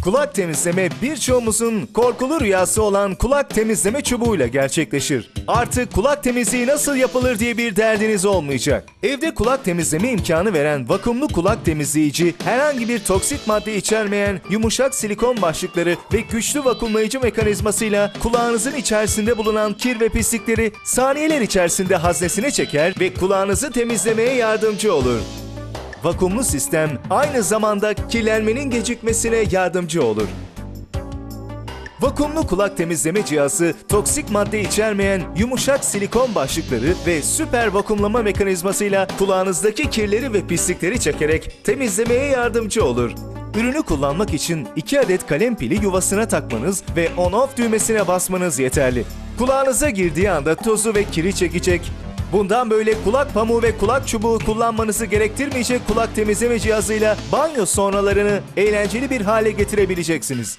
Kulak temizleme birçoğumuzun korkulu rüyası olan kulak temizleme çubuğuyla gerçekleşir. Artık kulak temizliği nasıl yapılır diye bir derdiniz olmayacak. Evde kulak temizleme imkanı veren vakumlu kulak temizleyici, herhangi bir toksit madde içermeyen yumuşak silikon başlıkları ve güçlü vakumlayıcı mekanizmasıyla kulağınızın içerisinde bulunan kir ve pislikleri saniyeler içerisinde haznesine çeker ve kulağınızı temizlemeye yardımcı olur. Vakumlu sistem aynı zamanda kirlenmenin gecikmesine yardımcı olur. Vakumlu kulak temizleme cihazı, toksik madde içermeyen yumuşak silikon başlıkları ve süper vakumlama mekanizmasıyla kulağınızdaki kirleri ve pislikleri çekerek temizlemeye yardımcı olur. Ürünü kullanmak için 2 adet kalem pili yuvasına takmanız ve on-off düğmesine basmanız yeterli. Kulağınıza girdiği anda tozu ve kiri çekecek. Bundan böyle kulak pamuğu ve kulak çubuğu kullanmanızı gerektirmeyecek kulak temizleme cihazıyla banyo sonralarını eğlenceli bir hale getirebileceksiniz.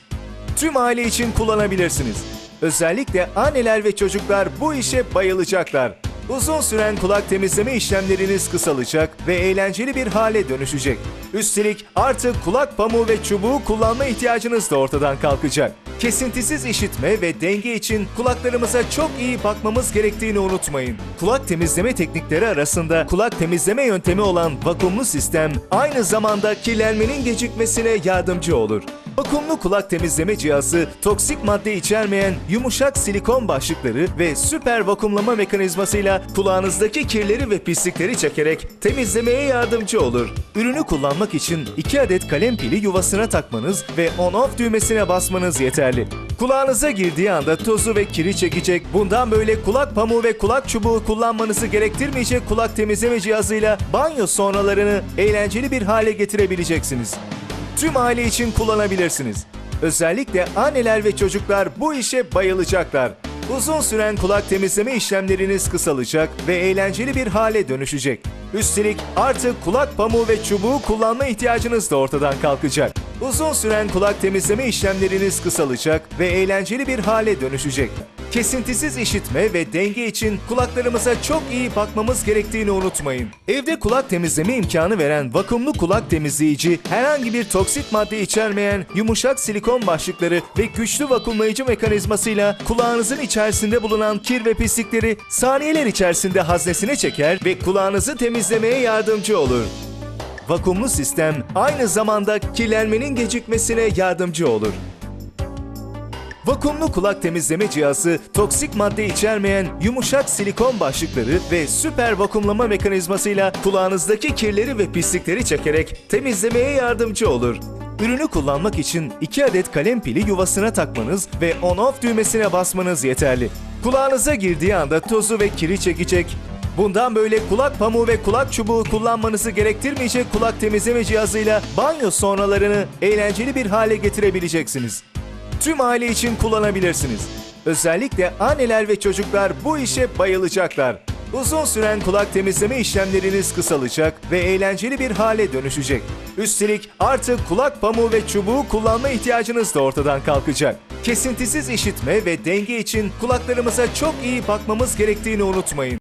Tüm aile için kullanabilirsiniz. Özellikle anneler ve çocuklar bu işe bayılacaklar. Uzun süren kulak temizleme işlemleriniz kısalacak ve eğlenceli bir hale dönüşecek. Üstelik artık kulak pamuğu ve çubuğu kullanma ihtiyacınız da ortadan kalkacak. Kesintisiz işitme ve denge için kulaklarımıza çok iyi bakmamız gerektiğini unutmayın. Kulak temizleme teknikleri arasında kulak temizleme yöntemi olan vakumlu sistem aynı zamanda kirlenmenin gecikmesine yardımcı olur. Vakumlu kulak temizleme cihazı, toksik madde içermeyen yumuşak silikon başlıkları ve süper vakumlama mekanizmasıyla kulağınızdaki kirleri ve pislikleri çekerek temizlemeye yardımcı olur. Ürünü kullanmak için 2 adet kalem pili yuvasına takmanız ve on-off düğmesine basmanız yeterli. Kulağınıza girdiği anda tozu ve kiri çekecek. Bundan böyle kulak pamuğu ve kulak çubuğu kullanmanızı gerektirmeyecek kulak temizleme cihazıyla banyo sonralarını eğlenceli bir hale getirebileceksiniz. Tüm aile için kullanabilirsiniz. Özellikle anneler ve çocuklar bu işe bayılacaklar. Uzun süren kulak temizleme işlemleriniz kısalacak ve eğlenceli bir hale dönüşecek. Üstelik artık kulak pamuğu ve çubuğu kullanma ihtiyacınız da ortadan kalkacak. Uzun süren kulak temizleme işlemleriniz kısalacak ve eğlenceli bir hale dönüşecek. Kesintisiz işitme ve denge için kulaklarımıza çok iyi bakmamız gerektiğini unutmayın. Evde kulak temizleme imkanı veren vakumlu kulak temizleyici, herhangi bir toksit madde içermeyen yumuşak silikon başlıkları ve güçlü vakumlayıcı mekanizmasıyla kulağınızın içerisinde bulunan kir ve pislikleri saniyeler içerisinde haznesine çeker ve kulağınızı temizlemeye yardımcı olur. Vakumlu sistem aynı zamanda kirlenmenin gecikmesine yardımcı olur. Vakumlu kulak temizleme cihazı, toksik madde içermeyen yumuşak silikon başlıkları ve süper vakumlama mekanizmasıyla kulağınızdaki kirleri ve pislikleri çekerek temizlemeye yardımcı olur. Ürünü kullanmak için 2 adet kalem pili yuvasına takmanız ve on-off düğmesine basmanız yeterli. Kulağınıza girdiği anda tozu ve kiri çekecek. Bundan böyle kulak pamuğu ve kulak çubuğu kullanmanızı gerektirmeyecek kulak temizleme cihazıyla banyo sonralarını eğlenceli bir hale getirebileceksiniz. Tüm aile için kullanabilirsiniz. Özellikle anneler ve çocuklar bu işe bayılacaklar. Uzun süren kulak temizleme işlemleriniz kısalacak ve eğlenceli bir hale dönüşecek. Üstelik artık kulak pamuğu ve çubuğu kullanma ihtiyacınız da ortadan kalkacak. Kesintisiz işitme ve denge için kulaklarımıza çok iyi bakmamız gerektiğini unutmayın.